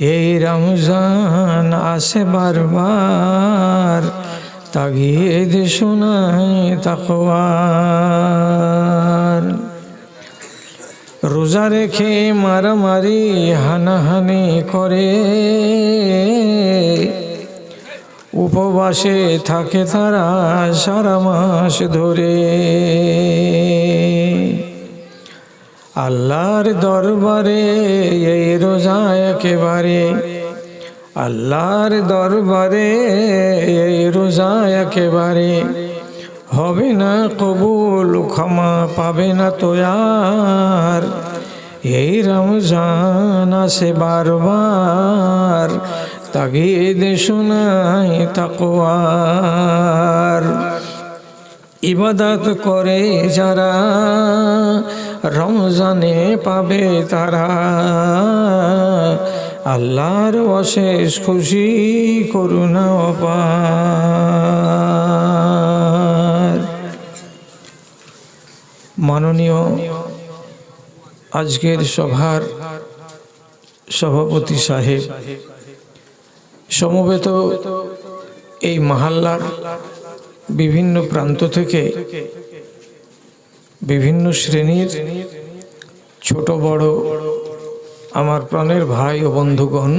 এই রমজান আসে বারবার, তাগিদ শোনায় তাকওয়ার। রোজা রেখে মারামারি হানাহানি করে, উপবাসে থাকে তারা সারা মাস ধরে। আল্লাহর দরবারে এই রোজা একেবারে, আল্লাহর দরবারে এই রোজা একেবারে হবে না কবুল, ক্ষমা পাবে না তো আর। এই রমজান আসে বারবার, তাগিদ শোনায় তাকওয়ার। ইবাদত করে যারা রমজানে পাবে তারা আল্লাহর অশেষ খুশি, করুণা অপার। মাননীয় আজকের সভার সভাপতি সাহেব, সমবেত এই মহল্লার বিভিন্ন প্রান্ত থেকে বিভিন্ন শ্রেণীর ছোট বড় আমার প্রাণের ভাই ও বন্ধুগণ,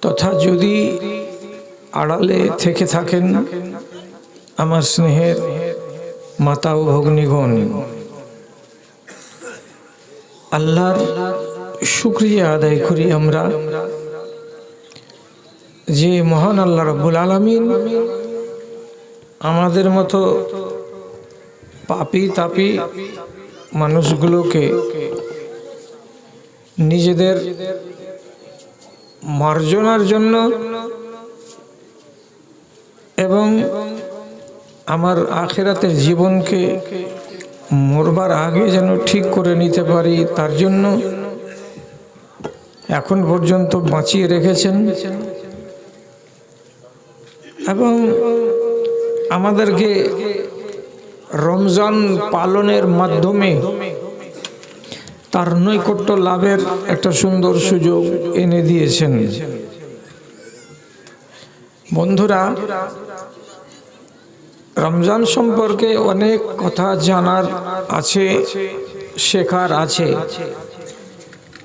তথা যদি আড়ালে থেকে থাকেন আমার স্নেহের মাতা ও ভগ্নীগণ, আল্লাহর শুকরিয়া আদায় করি আমরা যে মহান আল্লাহ রাব্বুল আলামিন আমাদের মতো পাপী তাপী মানুষগুলোকে নিজেদের মার্জনার জন্য এবং আমার আখিরাতের জীবনকে মরবার আগে যেন ঠিক করে নিতে পারি তার জন্য এখন পর্যন্ত বাঁচিয়ে রেখেছেন এবং আমাদেরকে রমজান পালনের মাধ্যমে তার নৈকট্য লাভের একটা সুন্দর সুযোগ এনে দিয়েছেন। বন্ধুরা, রমজান সম্পর্কে অনেক কথা জানার আছে, শেখার আছে।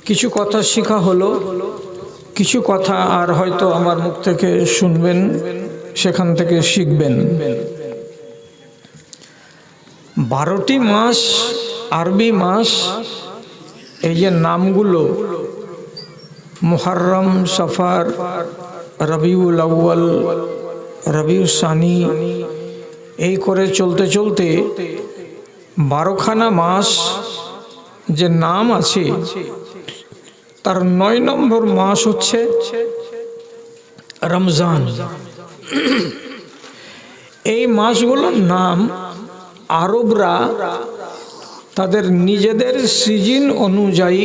কিছু কথা শেখা হলো, কিছু কথা আর হয়তো আমার মুখ থেকে শুনবেন, সেখান থেকে শিখবেন। 12টি মাস, আরবি মাস, এই যে নামগুলো মুহররম, সফর, রবিউল আউয়াল, রবিউল সানি, এই করে চলতে চলতে 12খানা মাস যে নাম আছে, তার 9 নম্বর মাস হচ্ছে রমজান। এই মাসগুলোর নাম আরবরা তাদের নিজেদের সিজন অনুযায়ী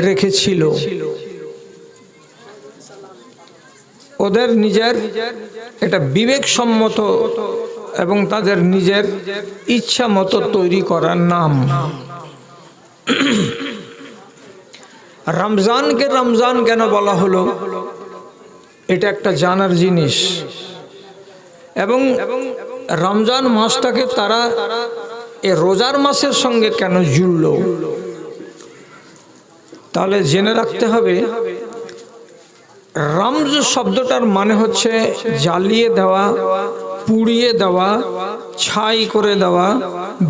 রেখেছিল। ওদের নিজের এটা বিবেকসম্মত এবং তাদের নিজের ইচ্ছা মতো তৈরি করার নাম। রমজানকে রমজান কেন বলা হলো, এটা একটা জানার জিনিস। এবং রমজান মাসটাকে তারা এ রোজার মাসের সঙ্গে কেন জুড়ল, তাহলে জেনে রাখতে হবে রমজ শব্দটার মানে হচ্ছে জ্বালিয়ে দেওয়া, পুড়িয়ে দেওয়া, ছাই করে দেওয়া,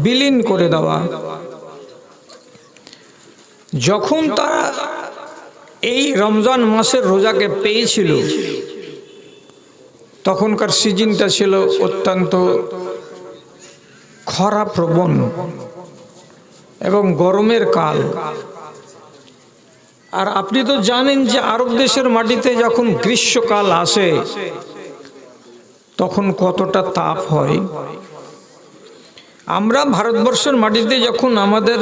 বিলীন করে দেওয়া। যখন তারা এই রমজান মাসের রোজাকে পেয়েছিল তখনকার সিজনটা ছিল অত্যন্ত খরা প্রবণ এবং গরমের কাল। আর আপনি তো জানেন যে আরব দেশের মাটিতে যখন গ্রীষ্মকাল আসে তখন কতটা তাপ হয়। আমরা ভারতবর্ষের মাটিতে যখন আমাদের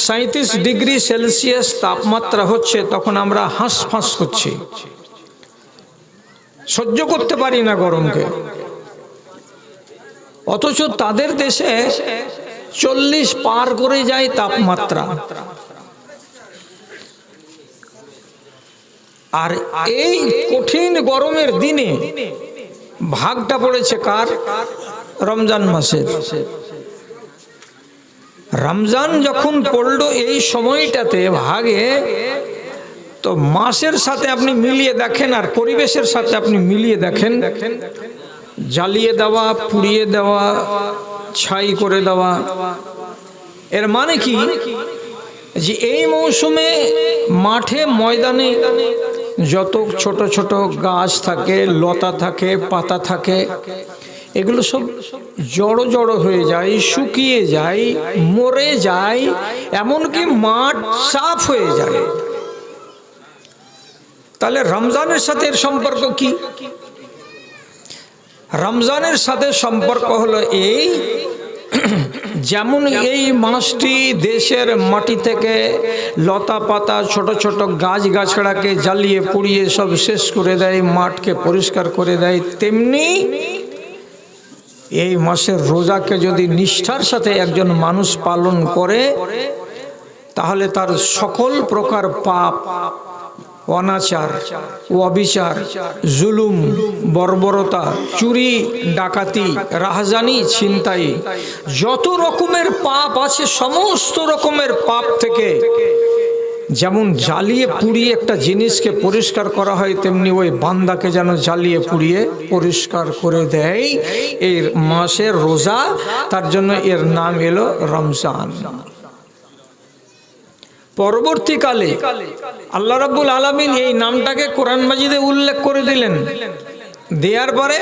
37 ডিগ্রি সেলসিয়াস তাপমাত্রা হচ্ছে তখন আমরা হাঁসফাঁস করছি, সহ্য করতে পারি না গরমকে। অথচ তাদের দেশে 40 পার করে যায় তাপমাত্রা। আর এই কঠিন গরমের দিনে ভাগটা পড়েছে কার? রমজান মাসের। রমজান যখন পড়লো এই সময়টাতে ভাগে, তো মাসের সাথে আপনি মিলিয়ে দেখেন আর পরিবেশের সাথে আপনি মিলিয়ে দেখেন, জ্বালিয়ে দেওয়া, পুড়িয়ে দেওয়া, ছাই করে দেওয়া, এর মানে কি যে এই মৌসুমে মাঠে ময়দানে যত ছোট ছোট গাছ থাকে, লতা থাকে, পাতা থাকে, এগুলো সব জড়ো জড়ো হয়ে যায়, শুকিয়ে যায়, মরে যায়, এমনকি মাঠ সাফ হয়ে যায়। তাহলে রমজানের সাথে এর সম্পর্ক কি? রমজানের সাথে সম্পর্ক হলো এই, যেমন এই মাসটি দেশের মাটি থেকে লতা পাতা, ছোট ছোট গাছ গাছড়াকে জ্বালিয়ে পুড়িয়ে সব শেষ করে দেয়, মাঠকে পরিষ্কার করে দেয়, তেমনি এই মাসের রোজাকে যদি নিষ্ঠার সাথে একজন মানুষ পালন করে, তাহলে তার সকল প্রকার পাপ, অনাচার, অবিচার, জুলুম, বর্বরতা, চুরি, ডাকাতি, রাহাজানি, ছিনতাই, যত রকমের পাপ আছে সমস্ত রকমের পাপ থেকে যেমন জ্বালিয়ে পুড়িয়ে একটা জিনিসকে পরিষ্কার করা হয়, তেমনি ওই বান্দাকে যেন জ্বালিয়ে পুড়িয়ে পরিষ্কার করে দেয় এই মাসের রোজা। তার জন্য এর নাম এলো রমজান। পরবর্তীকালে আল্লাহ রাব্বুল আলামিন এই নামটাকে কোরআন মাজিদে উল্লেখ করে দিলেন। দেওয়ার পরে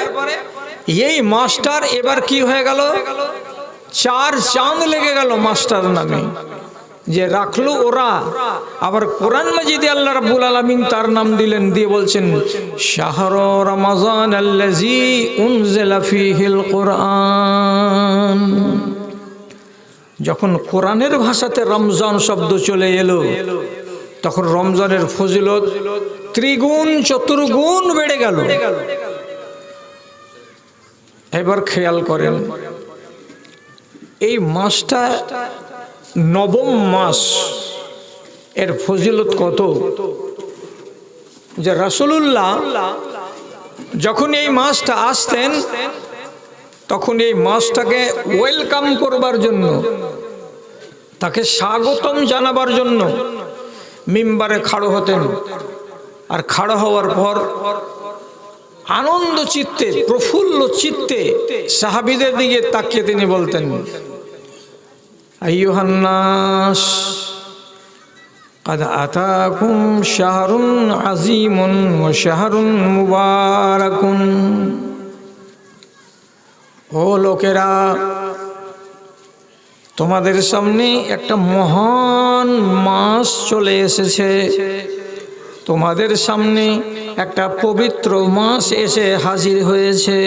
এই মাসটার এবার কি হয়ে গেল? 4 চাঁদ লেগে গেল মাসটার নামে, যে রাখলো ওরা। আবার কোরআন মাজিদে আল্লাহ রাব্বুল আলামিন তার নাম দিলেন, দিয়ে বলছেন শাহরু রমাজান আল্লাযী উনজিলা ফীহিল কুরআন। যখন কোরআনের ভাষাতে রমজান শব্দ চলে এলো, তখন রমজানের ফজিলত ত্রিগুণ চতুর্গুণ বেড়ে গেল। এবার খেয়াল করেন, এই মাসটা নবম মাস, এর ফজিলত কত! যে রাসূলুল্লাহ যখন এই মাসটা আসতেন, তখন এই মাসটাকে ওয়েলকাম করবার জন্য, তাকে স্বাগতম জানাবার জন্য মিম্বারে খাড়ো হতেন। আর খাড়ো হওয়ার পর আনন্দ চিত্তে, প্রফুল্ল চিত্তে সাহাবীদের দিকে তাকিয়ে তিনি বলতেন, আইয়ুহান নাস কাদ আতাকুম শাহরুন আযীমুন ওয়া শাহরুন মুবারাকুন। ও লোকেরা, তোমাদের সামনে একটা মহান মাস চলে এসেছে, তোমাদের সামনে একটা পবিত্র মাস এসে হাজির হয়েছে।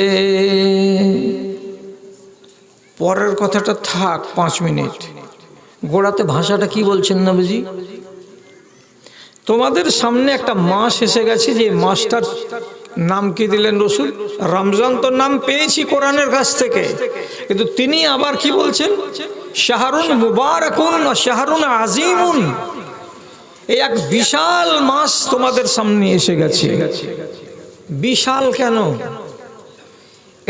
পরের কথাটা থাক 5 মিনিট, গোড়াতে ভাষাটা কি বলছেন নবীজি? তোমাদের সামনে একটা মাস এসে গেছে, যে মাসটার নাম কি দিলেন রসুল? রমজান। তো নাম পেয়েছি কোরআনের কাছ থেকে, কিন্তু তিনি আবার কি বলছেন? শাহরুন মুবারাকুন ওয়া শাহরুন আযীমুন। এই এক বিশাল মাস তোমাদের সামনে এসে গেছে। বিশাল কেন?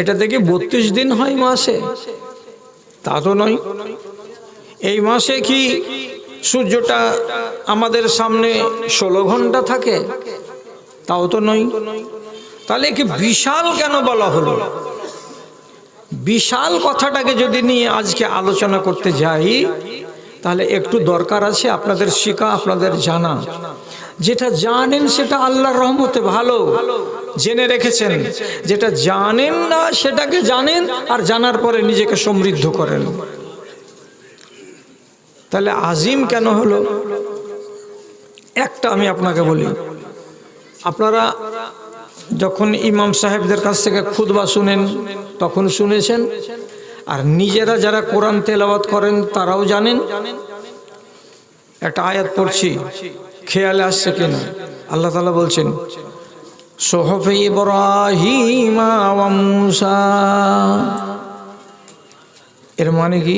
এটা থেকে 32 দিন হয় মাসে? তা তো নয়। এই মাসে কি সূর্যটা আমাদের সামনে 16 ঘন্টা থাকে? তাও তো নয়। তাহলে কি বিশাল কেন বলা হলো? বিশাল কথাটাকে যদি নিয়ে আজকে আলোচনা করতে যাই, তাহলে একটু দরকার আছে আপনাদের শেখা, আপনাদের জানা। যেটা জানেন সেটা আল্লাহর রহমতে ভালো জেনে রেখেছেন, যেটা জানেন না সেটাকে জানেন, আর জানার পরে নিজেকে সমৃদ্ধ করেন। তাহলে আজিম কেন হলো? একটা আমি আপনাকে বলি, আপনারা যখন ইমাম সাহেবদের কাছ থেকে খুতবা শুনেন তখন শুনেছেন, আর নিজেরা যারা কোরআন তেলাওয়াত করেন তারাও জানেন। একটা আয়াত পড়ছি, খেয়ালে আসছে কিনা? আল্লাহ তাআলা বলছেন সুহুফে ইব্রাহিম ওয়া মূসা। এর মানে কি?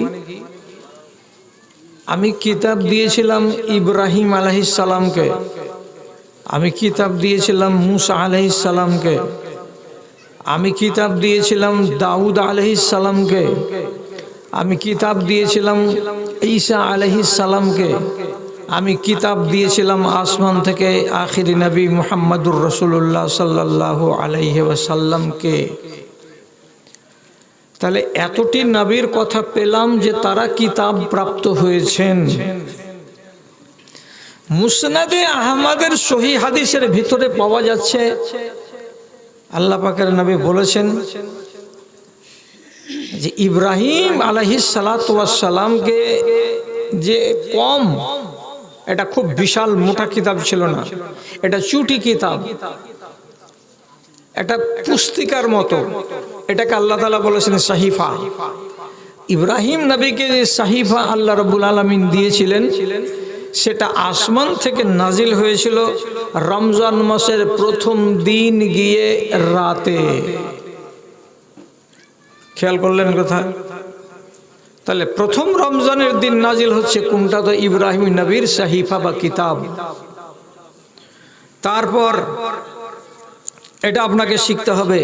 আমি কিতাব দিয়েছিলাম ইব্রাহিম আলাইহিস সালামকে, আমি কিতাব দিয়েছিলাম মুসা আলাইহিস সালামকে, আমি কিতাব দিয়েছিলাম দাউদ আলাইহিস সালামকে, আমি কিতাব দিয়েছিলাম ঈসা আলাইহিস সালামকে, আমি কিতাব দিয়েছিলাম আসমান থেকে আখিরি নবী মুহাম্মদুর রাসূলুল্লাহ সাল্লাল্লাহু আলাইহি ওয়াসাল্লামকে। তাহলে এতটি নবীর কথা পেলাম যে তারা কিতাব প্রাপ্ত হয়েছেন। মুসনাদে আহমদের সহিহ হাদিসের ভিতরে পাওয়া যাচ্ছে আল্লাহ পাকের নবী বলেছেন যে ইব্রাহিম আলাইহিস সালাতু ওয়াস সালামকে যে কম, এটা খুব বিশাল মোটা কিতাব ছিল না, এটা চুটি কিতাব, এটা পুস্তিকার মতো, এটাকে আল্লাহ তাআলা বলেছেন সাহিফা। ইব্রাহিম নবীকে যে সাহিফা আল্লাহ রাব্বুল আলামিন দিয়েছিলেন সেটা আসমান থেকে নাজিল হয়েছিল রমজান মাসের প্রথম দিন গিয়ে রাতে। খেয়াল করলেন কথা? তাহলে প্রথম রমজানের দিন নাজিল হচ্ছে কোনটা? তো ইব্রাহিম নবীর সাহিফা বা কিতাব। তারপর এটা আপনাকে শিখতে হবে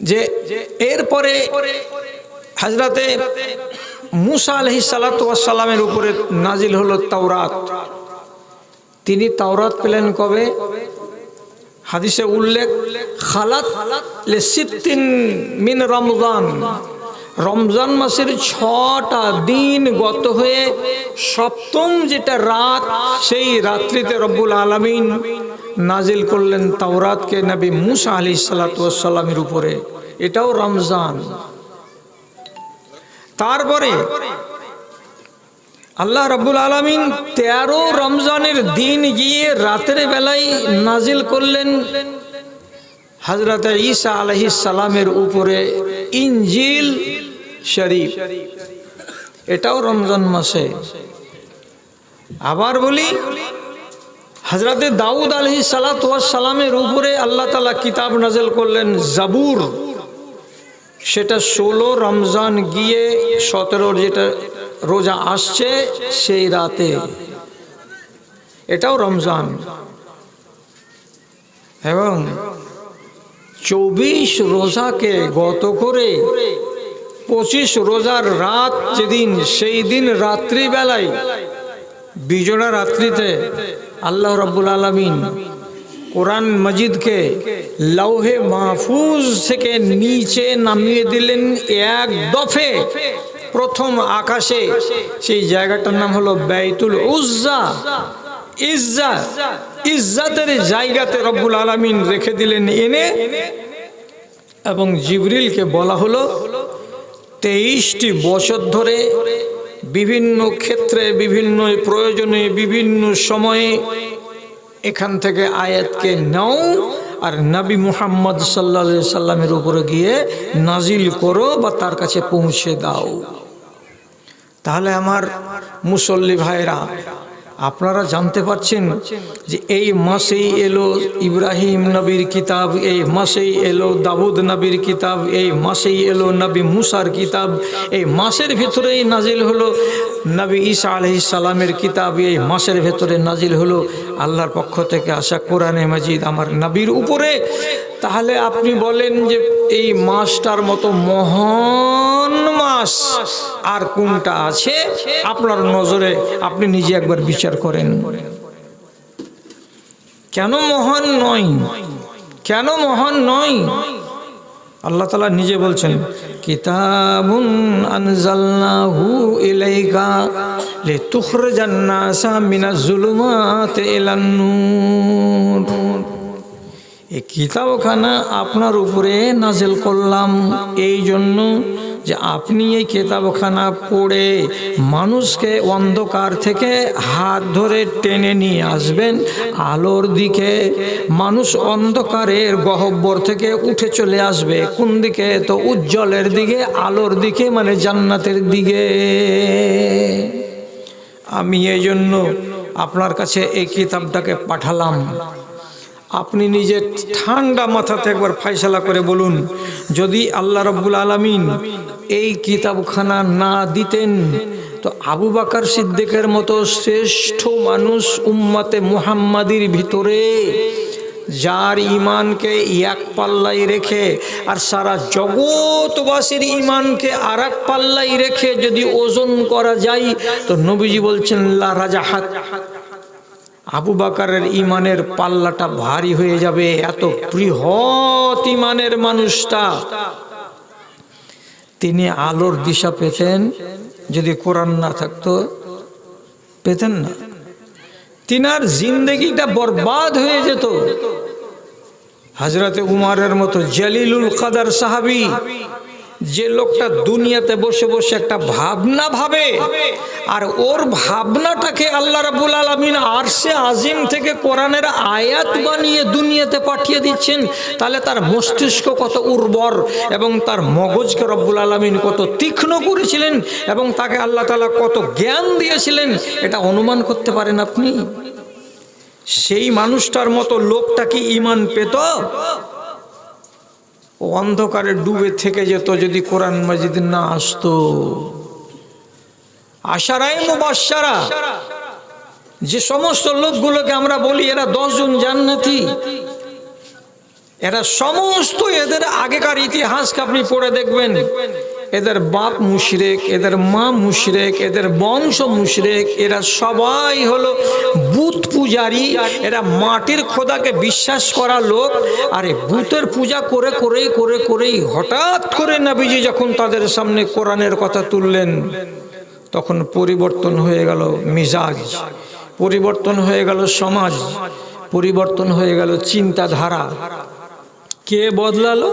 যে এরপরে হযরতে মুসা আলাইহিস সালাতু ওয়াস সালামের উপরে নাজিল হলো তাওরাত। তিনি তাওরাত পেলেন কবে? হাদিসে উল্লেখ খালাত লিসিত্তিন মিন রমজান, রমজান মাসের 6টা দিন গত হয়ে সপ্তম যেটা রাত, সেই রাত্রিতে রব্বুল আলামিন নাজিল করলেন তাওরাতকে নবী মুসা আলাইহিস সালাতু ওয়াস সালামের উপরে। এটাও রমজান। তারপরে আল্লাহ রাব্বুল আলামিন 13 রমজানের দিন গিয়ে রাতের বেলায় নাজিল করলেন হযরতে ঈসা আলাইহিস সালামের উপরে ইনজিল শরীফ, এটাও রমজান মাসে। আবার বলি হযরতে দাউদ আলাইহিস সালাতু ওয়াস সালামের উপরে আল্লাহ তাআলা কিতাব নাজিল করলেন জাবুর, সেটা 16 রমজান গিয়ে 17 যেটা রোজা আসছে সেই রাতে, এটাও রমজান। এবং 24 রোজাকে গত করে 25 রোজার রাত যেদিন, সেই দিন রাত্রিবেলায় বিজোড়া রাত্রিতে আল্লাহ রাব্বুল আলামিন কোরআন মজিদকে লৌহে মাহফুজ থেকে নিচে নামিয়ে দিলেন এক দফে প্রথম আকাশে। সেই জায়গাটার নাম হলো বাইতুল উজ্জা, ইজ্জা, ইজ্জাতের জায়গাতে রব্বুল আলামিন রেখে দিলেন এনে, এবং জিবরিলকে বলা হলো 23টি বছর ধরে বিভিন্ন ক্ষেত্রে, বিভিন্ন প্রয়োজনে, বিভিন্ন সময়ে এখান থেকে আয়াতকে নাও আর নবী মুহাম্মদ সাল্লাল্লাহু আলাইহি সাল্লামের উপরে গিয়ে নাজিল করো বা তার কাছে পৌঁছে দাও। তাহলে আমার মুসল্লি ভাইরা, আপনারা জানতে পারছেন যে এই মাসেই এলো ইব্রাহিম নবীর কিতাব, এই মাসেই এলো দাউদ নবীর কিতাব, এই মাসেই এলো নবী মুসার কিতাব, এই মাসের ভিতরেই নাজিল হলো নবী ঈসা আলাইহিস সালামের কিতাব, এই মাসের ভেতরে নাজিল হলো আল্লাহর পক্ষ থেকে আসা কোরআনে মাজিদ আমার নবীর উপরে। তাহলে আপনি বলেন যে এই মাসটার মতো মহান মাস আর কোনটা আছে আপনার নজরে? আপনি নিজে একবার বিচার করেন। কেন মহান নয়? কেন মহান নয়? আল্লাহ তাআলা নিজে বলছেন কিতাবুন আনজালনাহু ইলাইকা লিতুখরিজান নাসা মিনাজ জুলুমাতি ইলান নূর। এই কিতাবখানা আপনার উপরে নাজিল করলাম এই জন্য যে আপনি এই কিতাবখানা পড়ে মানুষকে অন্ধকার থেকে হাত ধরে টেনে নিয়ে আসবেন আলোর দিকে। মানুষ অন্ধকারের গহ্বর থেকে উঠে চলে আসবে কোন দিকে? তো উজ্জ্বলের দিকে, আলোর দিকে, মানে জান্নাতের দিকে। আমি এই জন্য আপনার কাছে এই কিতাবটাকে পাঠালাম। আপনি নিজে ঠান্ডা মাথাতে একবার ফয়সালা করে বলুন, যদি আল্লাহ রাব্বুল আলামিন এই কিতাবখানা না দিতেন তো আবু বকর সিদ্দিকের মতো শ্রেষ্ঠ মানুষ উম্মতে মুহাম্মাদির ভিতরে, যার ঈমানকে এক পাল্লায় রেখে আর সারা জগৎবাসীর ঈমানকে আর এক পাল্লায় রেখে যদি ওজন করা যায়, তো নবীজি বলছেন লা রাজাহাত, আবু বকরের ঈমানের পাল্লাটা ভারী হয়ে যাবে। এত বৃহৎ ঈমানের মানুষটা, তিনি আলোর দিশা পেতেন, যদি কোরআন না থাকতো পেতেন না। তিনার জিন্দেগিটা বরবাদ হয়ে যেত। হযরতে উমরের মতো জলিলুল কদর সাহাবী, যে লোকটা দুনিয়াতে বসে বসে একটা ভাবনা ভাবে, আর ওর ভাবনাটাকে আল্লাহ রাব্বুল আলামিন আরশে আজিম থেকে কোরআনের আয়াত বানিয়ে দুনিয়াতে পাঠিয়ে দিচ্ছেন, তাহলে তার মস্তিষ্ক কত উর্বর এবং তার মগজকে রব্বুল আলামিন কত তীক্ষ্ণ করেছিলেন এবং তাকে আল্লাহ তাআলা কত জ্ঞান দিয়েছিলেন, এটা অনুমান করতে পারেন আপনি? সেই মানুষটার মতো লোকটা কি ঈমান পেত? অন্ধকারে ডুবে থেকে যেত যদি কোরআন মাজিদ না আসতো। আশারায়ে মুবাশশারা, যে সমস্ত লোকগুলোকে আমরা বলি এরা 10 জন জান্নাতি, এরা সমস্ত, এদের আগেকার ইতিহাসকে আপনি পড়ে দেখবেন, এদের বাপ মুশরিক, এদের মা মুশরিক, এদের বংশ মুশরিক, এরা সবাই হলো বুত পূজারী, এরা মাটির খোদাকে বিশ্বাস করা লোক। আর এই বুতের পূজা করে করেই করে করেই হঠাৎ করে নবীজি যখন তাদের সামনে কোরআনের কথা তুললেন, তখন পরিবর্তন হয়ে গেল মিজাজ, পরিবর্তন হয়ে গেল সমাজ, পরিবর্তন হয়ে গেল চিন্তাধারা। কে বদলালো?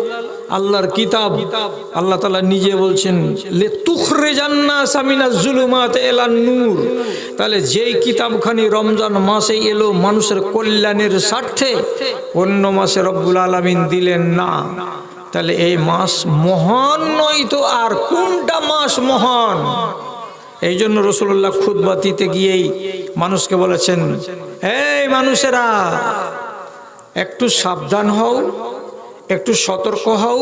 আল্লাহর কিতাব। আল্লাহ তাআলা নিজে বলছেন লিতুখরিজান্নাসা মিনাজ জুলুমাতি ইলান নূর। তাহলে যেই কিতাবখানি রমজান মাসে এলো মানুষের কল্যাণের স্বার্থে, অন্য মাসে রব্বুল আলামিন দিলেন না, তাহলে এই মাস মহান নয় তো আর কোনটা মাস মহান? এই জন্য রাসূলুল্লাহ খুতবা দিতে গিয়েই মানুষকে বলেছেন, এই মানুষেরা একটু সাবধান হও, একটু সতর্ক হও,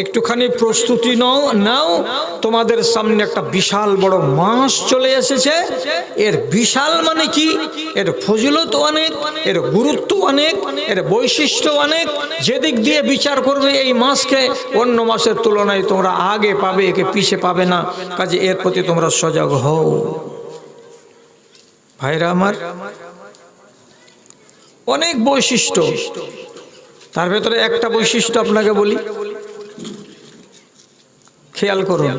একটুখানি প্রস্তুতি নাও। তোমাদের সামনে একটা বিশাল বড় মাস চলে এসেছে। এর বিশাল মানে কি? এর ফজিলত অনেক, এর গুরুত্ব অনেক, এর বৈশিষ্ট্য অনেক। যেদিক দিয়ে বিচার করবে এই মাসকে, অন্য মাসের তুলনায় তোমরা আগে পাবে, একে পিছে পাবে না। কাজে এর প্রতি তোমরা সজাগ হও। ভাইরা আমার, অনেক বৈশিষ্ট্য, তার ভেতরে একটা বৈশিষ্ট্য আপনাকে বলি, খেয়াল করুন।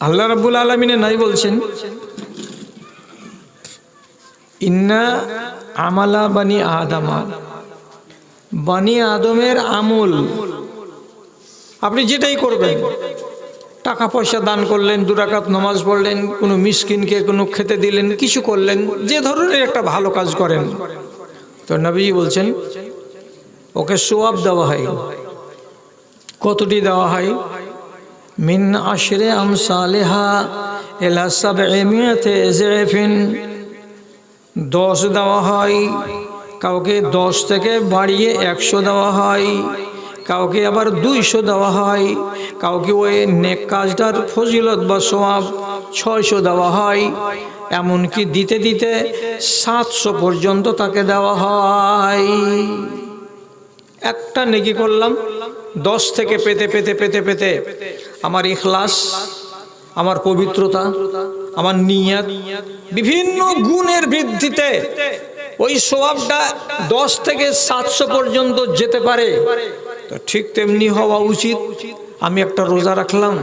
আল্লাহ রাব্বুল আলামিন নাই বলছেন ইন্না আমালা বানি আদমা, বানি আদমের আমল, আপনি যেটাই করবেন, টাকা পয়সা দান করলেন, 2 রাকাত নামাজ পড়লেন, কোনো মিসকিনকে কোনো খেতে দিলেন, কিছু করলেন, যে ধরনের একটা ভালো কাজ করেন, তো নবীজি বলছেন ওকে সওয়াব দেওয়া হয়। কতটি দেওয়া হয়? মিন আশরে আমসালিহা ইলা 700 যায়ফিন, 10 দেওয়া হয়, কাউকে 10 থেকে বাড়িয়ে 100 দেওয়া হয়, কাউকে আবার 200 দেওয়া হয়, কাউকে ওই নেক কাজটার ফজিলত বা সওয়াব 600 দেওয়া হয়, এমনকি দিতে দিতে 700 পর্যন্ত তাকে দেওয়া হয়। একটা নেকি করলাম, 10 থেকে পেতে পেতে পেতে পেতে আমার ইখলাস, আমার পবিত্রতা, আমার নিয়ত, বিভিন্ন গুণের বৃদ্ধিতে ওই সওয়াবটা 10 থেকে 700 পর্যন্ত যেতে পারে। তো ঠিক তেমনি হওয়া উচিত। আমি একটা রোজা রাখলাম,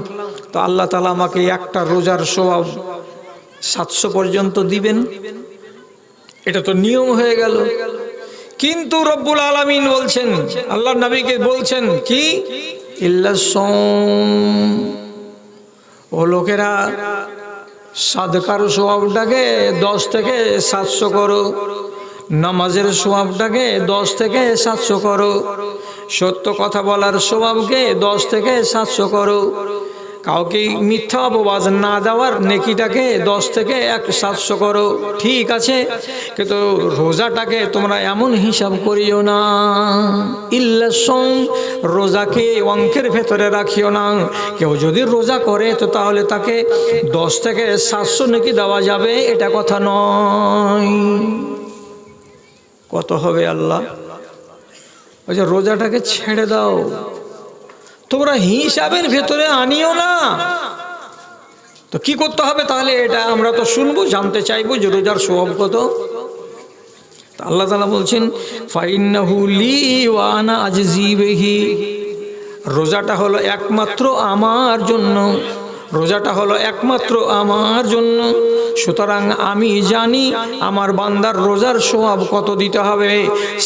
তো আল্লাহ তাআলা আমাকে একটা রোজার সওয়াব 700 পর্যন্ত দিবেন, এটা তো নিয়ম হয়ে গেল। কিন্তু রব্বুল আলামিন বলছেন, আল্লাহর নবীকে বলছেন কি, ইল্লাস সাওম, ও লোকেরা সাদকার সওয়াবটাকে 10 থেকে 700 করো, নামাজের সওয়াবটাকে 10 থেকে 700 করো, সত্য কথা বলার সওয়াবকে 10 থেকে 700 করো। কাউকে মিথ্যা অপবাদ না দেওয়ার নেকিটাকে 10 থেকে 700 করো, ঠিক আছে, কিন্তু রোজাটাকে তোমরা এমন হিসাব করিও না। ইল্লা সম, রোজাকে অঙ্কের ভেতরে রাখিও না। কেউ যদি রোজা করে তো তাহলে তাকে 10 থেকে 700 নেকি দেওয়া যাবে, এটা কথা নয়। কত হবে আল্লাহ? ওই যে রোজাটাকে ছেড়ে দাও, তোমরা হিসাবের ভেতরে আনিও না। তো কি করতে হবে তাহলে? এটা আমরা তো শুনবো, জানতে চাইবো যে রোজার সওয়াব কত। আল্লাহ তাআলা বলছেন ফাইন্নাহু লি ওয়া আনা আজজি বিহি, রোজাটা হলো একমাত্র আমার জন্য, রোজাটা হলো একমাত্র আমার জন্য। সুতরাং আমি জানি আমার বান্দার রোজার সওয়াব কত দিতে হবে।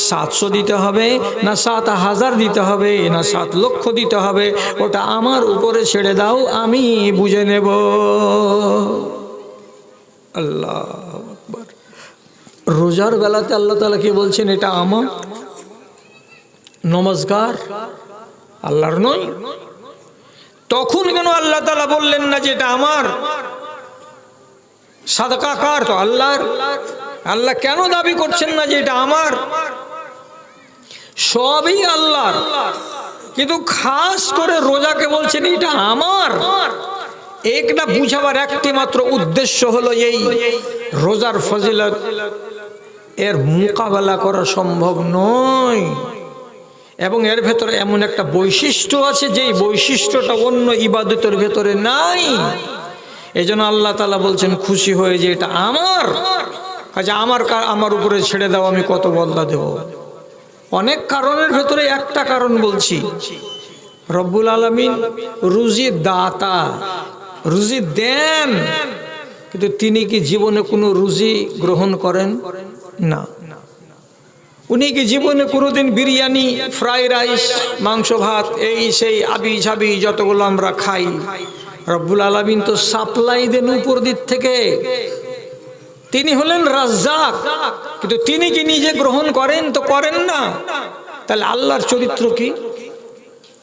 700 দিতে হবে না 7000 দিতে হবে না 7 লক্ষ দিতে হবে, ওটা আমার উপরে ছেড়ে দাও, আমি বুঝে নেব। আল্লাহু আকবার। রোজার বেলাতে আল্লাহ তাআলা কি বলছেন? এটা আমার। নমস্কার আল্লাহর নয়? তখন কেন আল্লাহ তাআলা বললেন না যে এটা আমার? সাদাকা কার? তো আল্লাহর। আল্লাহ কেন দাবি করছেন না যে এটা আমার? সবই আল্লাহর, কিন্তু খাস করে রোজাকে বলছেন এটা আমার। একটা বুঝাবার একটি মাত্র উদ্দেশ্য হলো এই, রোজার ফজিলত এর মোকাবেলা করা সম্ভব নয়, এবং এর ভেতরে এমন একটা বৈশিষ্ট্য আছে যেই বৈশিষ্ট্যটা অন্য ইবাদতের ভেতরে নাই। এই জন্য আল্লাহ তাআলা বলছেন খুশি হয়ে যে এটা আমার, কাজে আমার উপরে ছেড়ে দাও, আমি কত বদলা দেব। অনেক কারণের ভেতরে একটা কারণ বলছি, রব্বুল আলামিন রুজি দাতা, রুজি দেন, কিন্তু তিনি কি জীবনে কোনো রুজি গ্রহণ করেন না? উনি কি জীবনে কোনোদিন বিরিয়ানি, ফ্রাই রাইস, মাংস ভাত, এই সেই আবি ঝাবি যতগুলো আমরা খাই, রব্বুল আলামিন তো সাপ্লাই দেন উপর দিক থেকে। তিনি হলেন রাজ্জাক, কিন্তু তিনি কি নিজে গ্রহণ করেন? তো করেন না। তাহলে আল্লাহর চরিত্র কি?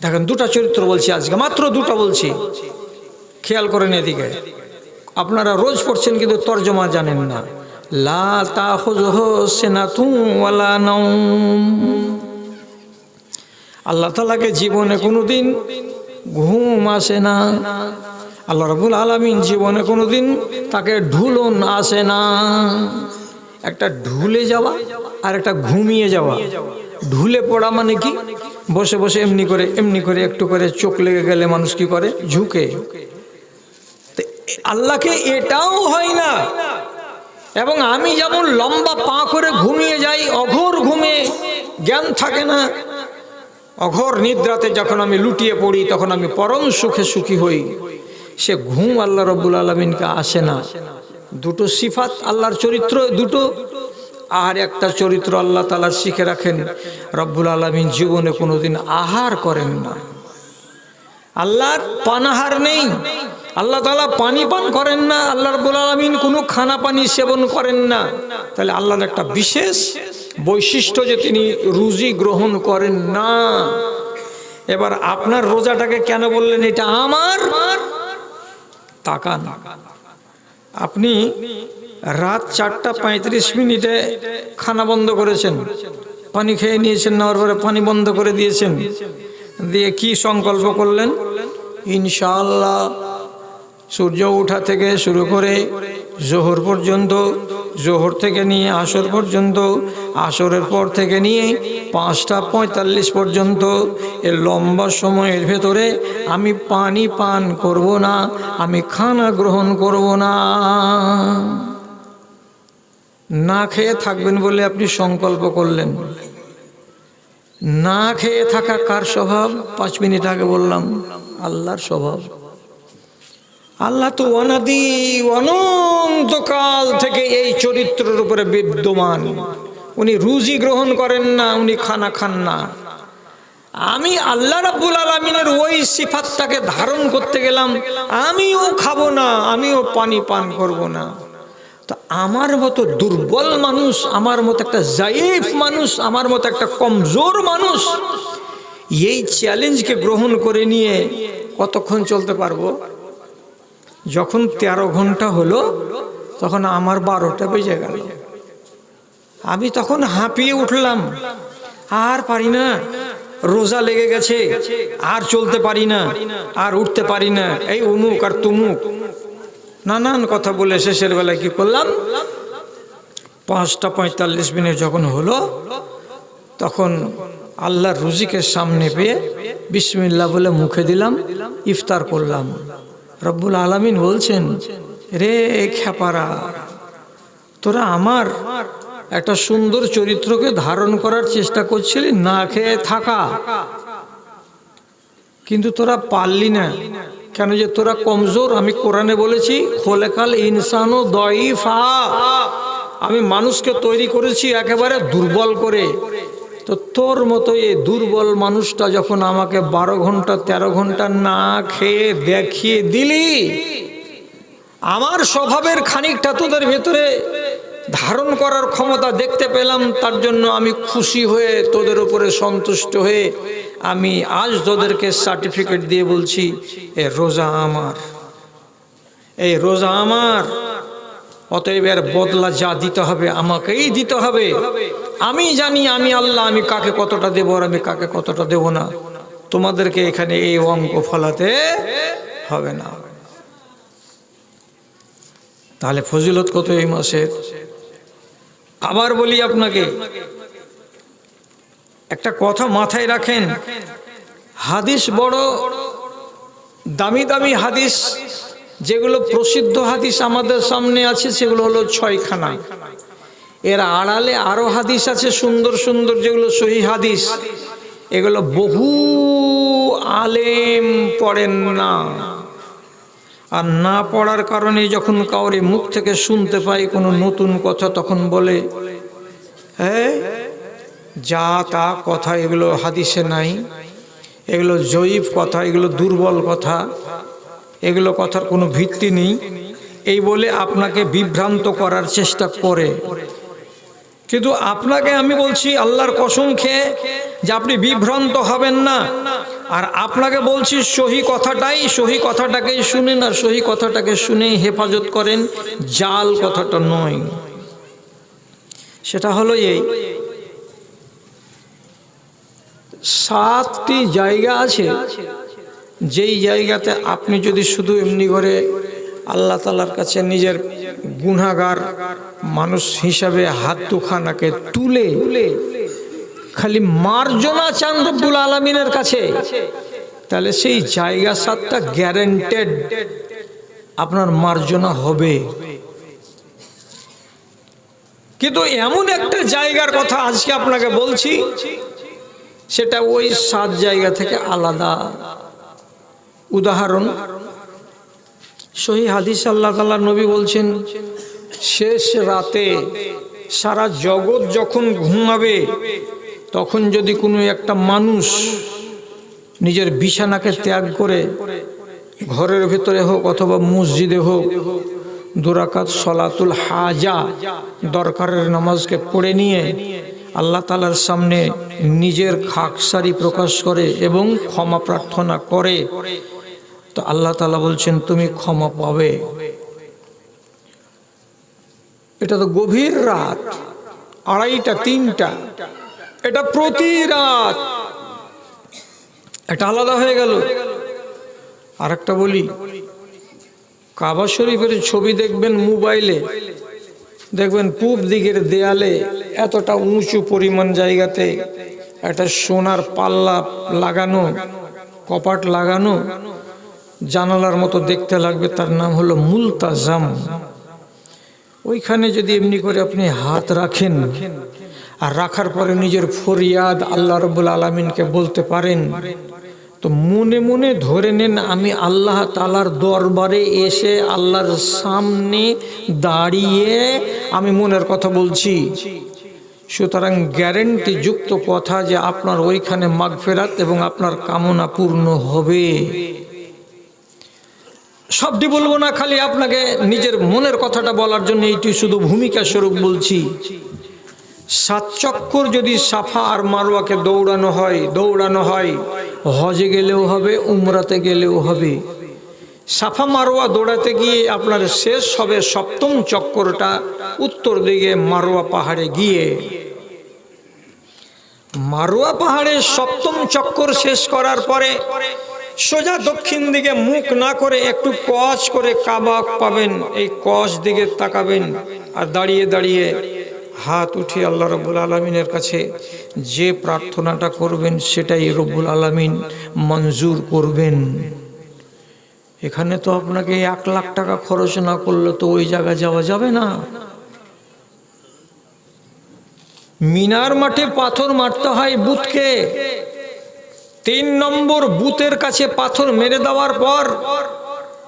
দেখেন, দুটা চরিত্র বলছি আজকে, মাত্র দুটো বলছি, খেয়াল করেন এদিকে। আপনারা রোজ পড়ছেন কিন্তু তরজমা জানেন না। লা তাখুযুহু সিনাতুন ওয়ালা নাওম, আল্লাহ তাআলাকে জীবনে কোনোদিন ঘুম আসে না। আল্লাহ রাব্বুল আলামিন জীবনে কোনোদিন তাকে ঢুলন আসে না। একটা ঢুলে যাওয়া আর একটা ঘুমিয়ে যাওয়া। ঢুলে পড়া মানে কি? বসে বসে এমনি করে একটু করে চোখ লেগে গেলে মানুষ কি করে? ঝুঁকে। আল্লাহকে এটাও হয় না। এবং আমি যেমন লম্বা পা করে ঘুমিয়ে যাই, অঘোর ঘুমে জ্ঞান থাকে না, অঘোর নিদ্রাতে যখন আমি লুটিয়ে পড়ি তখন আমি পরম সুখে সুখী হই, সে ঘুম আল্লাহ রাব্বুল আলামিনকে আসে না। দুটো সিফাত আল্লাহর চরিত্র দুটো। আর একটা চরিত্র আল্লাহ তাআলা শিখে রাখেন, রব্বুল আলামিন জীবনে কোনোদিন আহার করেন না। আল্লাহর পানাহার নেই, আল্লাহ তাআলা পানি পান করেন না, আল্লাহ রাব্বুল আলামিন কোনো খানা পানি সেবন করেন না। তাহলে আল্লাহর একটা বিশেষ বৈশিষ্ট্য যে তিনি রুজি গ্রহণ করেন না। এবার আপনার রোজাটাকে কেন বললেন এটা আমার? তাকান, আপনি রাত 4:35 খানা বন্ধ করেছেন, পানি খেয়ে নিয়েছেন, নেওয়ার পরে পানি বন্ধ করে দিয়েছেন, দিয়ে কি সংকল্প করলেন? ইনশাআল্লাহ সূর্য ওঠা থেকে শুরু করে জোহর পর্যন্ত, জোহর থেকে নিয়ে আসর পর্যন্ত, আসরের পর থেকে নিয়ে 5:45 পর্যন্ত, এর লম্বা সময়ের ভেতরে আমি পানি পান করব না, আমি খানা গ্রহণ করব না। না খেয়ে থাকবেন বলে আপনি সংকল্প করলেন। না খেয়ে থাকা কার স্বভাব? 5 মিনিট আগে বললাম, আল্লাহর স্বভাব। আল্লাহ তো অনাদি অনন্তকাল থেকে এই চরিত্রের উপরে বিদ্যমান। উনি রুজি গ্রহণ করেন না, উনি খানা খান না। আমি আল্লাহ রাব্বুল আলামিনের ওই সিফাতটাকে ধারণ করতে গেলাম, আমিও খাবো না, আমিও পানি পান করব না। তো আমার মতো দুর্বল মানুষ, আমার মতো একটা জাইফ মানুষ, আমার মতো একটা কমজোর মানুষ এই চ্যালেঞ্জকে গ্রহণ করে নিয়ে কতক্ষণ চলতে পারবো? যখন 13 ঘন্টা হলো তখন আমার 12টা বেজে গেল। আমি তখন হাঁপিয়ে উঠলাম, আর পারি না, রোজা লেগে গেছে, আর চলতে পারি না, আর উঠতে পারি না, এই উমুক আর তুমুক নানান কথা বলে শেষের বেলায় কি করলাম, 5:45 যখন হলো তখন আল্লাহর রুজিকের সামনে পেয়ে বিসমিল্লাহ বলে মুখে দিলাম, ইফতার করলাম। রব্বুল আলামিন বলছেন, রে খ্যাপারা, তোরা আমার একটা সুন্দর চরিত্রকে ধারণ করার চেষ্টা করছিলি না খেয়ে থাকা, কিন্তু তোরা পারলি না। কেন? যে তোরা কমজোর। আমি কোরআনে বলেছি, খোলেকাল ইনসানু দয়ীফা, আমি মানুষকে তৈরি করেছি একেবারে দুর্বল করে। তো তোর মতো এই দুর্বল মানুষটা যখন আমাকে 12 ঘন্টা 13 ঘন্টা না খেয়ে দেখিয়ে দিলি, আমার স্বভাবের খানিকটা তোদের ভেতরে ধারণ করার ক্ষমতা দেখতে পেলাম, তার জন্য আমি খুশি হয়ে তোদের উপরে সন্তুষ্ট হয়ে আমি আজ তোদেরকে সার্টিফিকেট দিয়ে বলছি, এ রোজা আমার, এই রোজা আমার। অতএব এর বদলা যা দিতে হবে আমাকেই দিতে হবে। আমি জানি আমি আল্লাহ, আমি কাকে কতটা দেব আর আমি কাকে কতটা দেব না। তোমাদেরকে এখানে এই অঙ্ক ফলাতে হবে না। তাহলে ফজিলত কত এই মাসের। আবার বলি আপনাকে একটা কথা মাথায় রাখেন, হাদিস বড় দামি দামি হাদিস, যেগুলো প্রসিদ্ধ হাদিস আমাদের সামনে আছে সেগুলো হলো 6খানা। এর আড়ালে আরো হাদিস আছে সুন্দর সুন্দর, যেগুলো সহিহ হাদিস, এগুলো বহু আলেম পড়েন না। আর না পড়ার কারণে যখন কাউরে মুখ থেকে শুনতে পাই কোনো নতুন কথা, তখন বলে হ্যাঁ যা তা কথা, এগুলো হাদিসে নাই, এগুলো জয়ীফ কথা, এগুলো দুর্বল কথা, এগুলো কথার কোনো ভিত্তি নেই, এই বলে আপনাকে বিভ্রান্ত করার চেষ্টা করে। কিন্তু আপনাকে আমি বলছি আল্লাহর কসম খেয়ে যে আপনি বিভ্রান্ত হবেন না। আর আপনাকে বলছি সহি কথাটাকেই শুনেন, আর সহি কথাটাকে শুনেই হেফাজত করেন, জাল কথাটা নয়। সেটা হলো এই 7টি জায়গা আছে, যেই জায়গাতে আপনি যদি শুধু এমনি করে আল্লাহ তাআলার কাছে নিজের গুনাহগার মানুষ হিসাবে হাত দুখানাকে তুলে খালি মার্জনা চান রব্বুল আলামিনের কাছে, তাহলে সেই জায়গা 7টা গ্যারান্টেড আপনার মার্জনা হবে। কিন্তু এমন একটা জায়গার কথা আজকে আপনাকে বলছি, সেটা ওই 7 জায়গা থেকে আলাদা। উদাহরণ, সহিহ হাদিস আল্লাহ তাআলা নবী বলছেন, শেষ রাতে সারা জগৎ যখন ঘুমাবে, তখন যদি কোনো একটা মানুষ নিজের বিছানাকে ত্যাগ করে ঘরের ভিতরে হোক অথবা মসজিদে হোক 2 রাকাত সলাতুল হাজা, দরকারের নামাজকে পড়ে নিয়ে আল্লাহ তাআলার সামনে নিজের খাকসারি প্রকাশ করে এবং ক্ষমা প্রার্থনা করে, তো আল্লাহ তাআলা বলছেন তুমি ক্ষমা পাবে। এটা তো গভীর রাত, 2:30টা 3টা, এটা প্রতি রাত, এটা আলাদা হয়ে গেল। আর একটা বলি, কাবা শরীফের ছবি দেখবেন মোবাইলে, দেখবেন পূব দিকের দেয়ালে এতটা উঁচু পরিমাণ জায়গাতে একটা সোনার পাল্লা লাগানো, কপাট লাগানো, জানালার মতো দেখতে লাগবে, তার নাম হলো মুলতাজাম। ওইখানে যদি এমনি করে আপনি হাত রাখেন আর রাখার পরে নিজের ফরিয়াদ আল্লাহ রাব্বুল আলামিনকে বলতে পারেন, তো মনে মনে ধরে নেন আমি আল্লাহ তাআলার দরবারে এসে আল্লাহর সামনে দাঁড়িয়ে আমি মনের কথা বলছি। সুতরাং গ্যারেন্টি যুক্ত কথা যে আপনার ওইখানে মাগফিরাত এবং আপনার কামনা পূর্ণ হবে। সবটি বলবো না, খালি আপনাকে নিজের মনের কথাটা বলার জন্য এইটি শুধু ভূমিকা স্বরূপ বলছি। 7 চক্কর যদি সাফা আর মারওয়াকে দৌড়ানো হয় হজে গেলেও হবে, উমরাতে গেলেও হবে। সাফা মারওয়া দৌড়াতে গিয়ে আপনার শেষ হবে 7ম চক্করটা উত্তর দিকে মারওয়া পাহাড়ে গিয়ে। মারওয়া পাহাড়ের 7ম চক্কর শেষ করার পরে সোজা দক্ষিণ দিকে মুখ না করে একটু কচ করে কাবা পাবেন, এই কচ দিকে তাকাবেন আর দাঁড়িয়ে দাঁড়িয়ে হাত উঠিয়ে আল্লাহ রব্বুল আলামিনের কাছে যে প্রার্থনাটা করবেন সেটাই রব্বুল আলামিন মঞ্জুর করবেন। এখানে তো আপনাকে 1 লাখ টাকা খরচ না করলে তো ওই জায়গায় যাওয়া যাবে না। মিনার মাঠে পাথর মারতে হয় বুতকে, 3 নম্বর বুতের কাছে পাথর মেরে দেওয়ার পর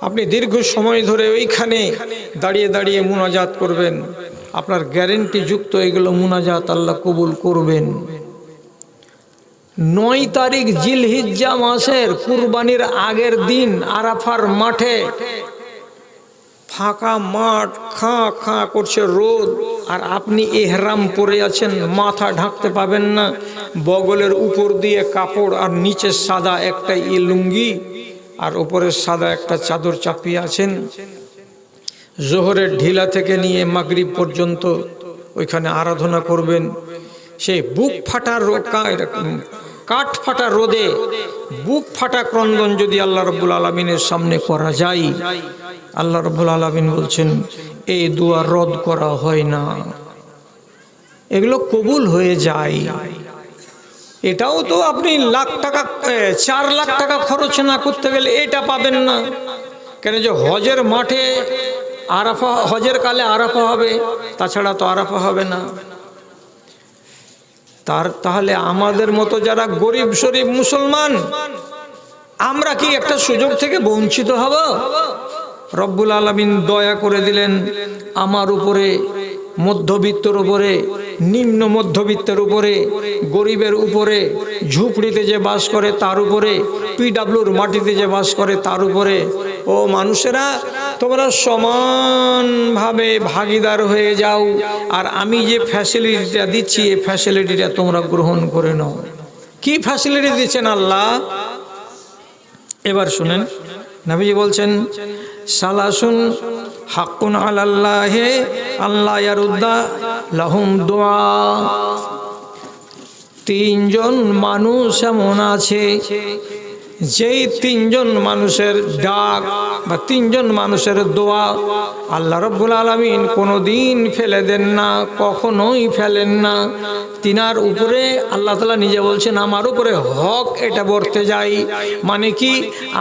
আপনি দীর্ঘ সময় ধরে ওইখানে দাঁড়িয়ে দাঁড়িয়ে মুনাজাত করবেন। আপনার গ্যারেন্টি যুক্ত এগুলো মুনাজাত আল্লাহ কবুল করবেন। 9 তারিখ জিলহিজ্জা মাসের কুরবানির আগের দিন আরাফার মাঠে ফাঁকা মাঠ, খাঁ খাঁ করছে রোদ, আর আপনি এহরাম পরে আছেন, মাথা ঢাকতে পাবেন না, বগলের উপর দিয়ে কাপড় আর নিচে সাদা একটা লুঙ্গি আর উপরে সাদা একটা চাদর চাপিয়ে আছেন। জোহরের ঢিলা থেকে নিয়ে মাগরিব পর্যন্ত ওইখানে আরাধনা করবেন। সেই বুক ফাটা কাঠ ফাটা রোদে বুক ফাটা ক্রন্দন যদি আল্লাহ রব্বুল আলামিনের সামনে করা যায়, আল্লাহ রব্বুল আলামিন বলছেন এই দোয়া রদ করা হয় না, এগুলো কবুল হয়ে যায়। এটাও তো আপনি 4 লাখ টাকা খরচ না করতে গেলে এটা পাবেন না। কেন যে হজের মাঠে আরাফা, হজের কালে আরাফা হবে, তাছাড়া তো আরাফা হবে না। তাহলে আমাদের মতো যারা গরিব শরীফ মুসলমান, আমরা কি একটা সুযোগ থেকে বঞ্চিত হব? রব্বুল আলামিন দয়া করে দিলেন আমার উপরে, মধ্যবিত্তের উপরে, নিম্ন মধ্যবিত্তের উপরে, গরিবের উপরে, ঝুপড়িতে যে বাস করে তার উপরে, পিডাব্লিউর মাটিতে যে বাস করে তার উপরে। ও মানুষেরা, তোমরা সমানভাবে ভাগিদার হয়ে যাও, আর আমি যে ফ্যাসিলিটিটা দিচ্ছি এই ফ্যাসিলিটিটা তোমরা গ্রহণ করে নাও। কি ফ্যাসিলিটি দিচ্ছেন আল্লাহ? এবার শুনেন, নবীজি বলছেন সালাসুন হাক্কুন আলাল্লাহি আল্লাহ ইয়ারুদ্দা লাহুম দুআ। 3 জন মানুষ এমন আছে যেই 3 জন মানুষের ডাক বা 3 জন মানুষের দোয়া আল্লাহ রব্বুল আলামিন কোনোদিন ফেলে দেন না, কখনোই ফেলেন না। তিনার উপরে আল্লাহ তাআলা নিজে বলছেন আমার উপরে হক এটা বর্তে যায়। মানে কি,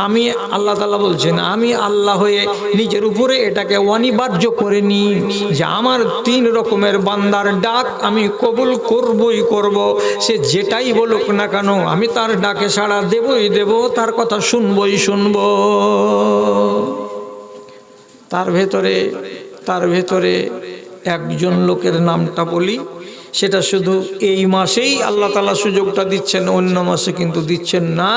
আমি আল্লাহ তাআলা বলছেন আমি আল্লাহ হয়ে নিজের উপরে এটাকে অনিবার্য করে নিই যে আমার 3 রকমের বান্দার ডাক আমি কবুল করবই করব। সে যেটাই বলুক না কেন আমি তার ডাকে সাড়া দেবই দেব, তার কথা শুনবই শুনব। তার ভেতরে একজন লোকের নামটা বলি, সেটা শুধু এই মাসেই আল্লাহ তাআলা সুযোগটা দিচ্ছেন, অন্য মাসে কিন্তু দিচ্ছেন না।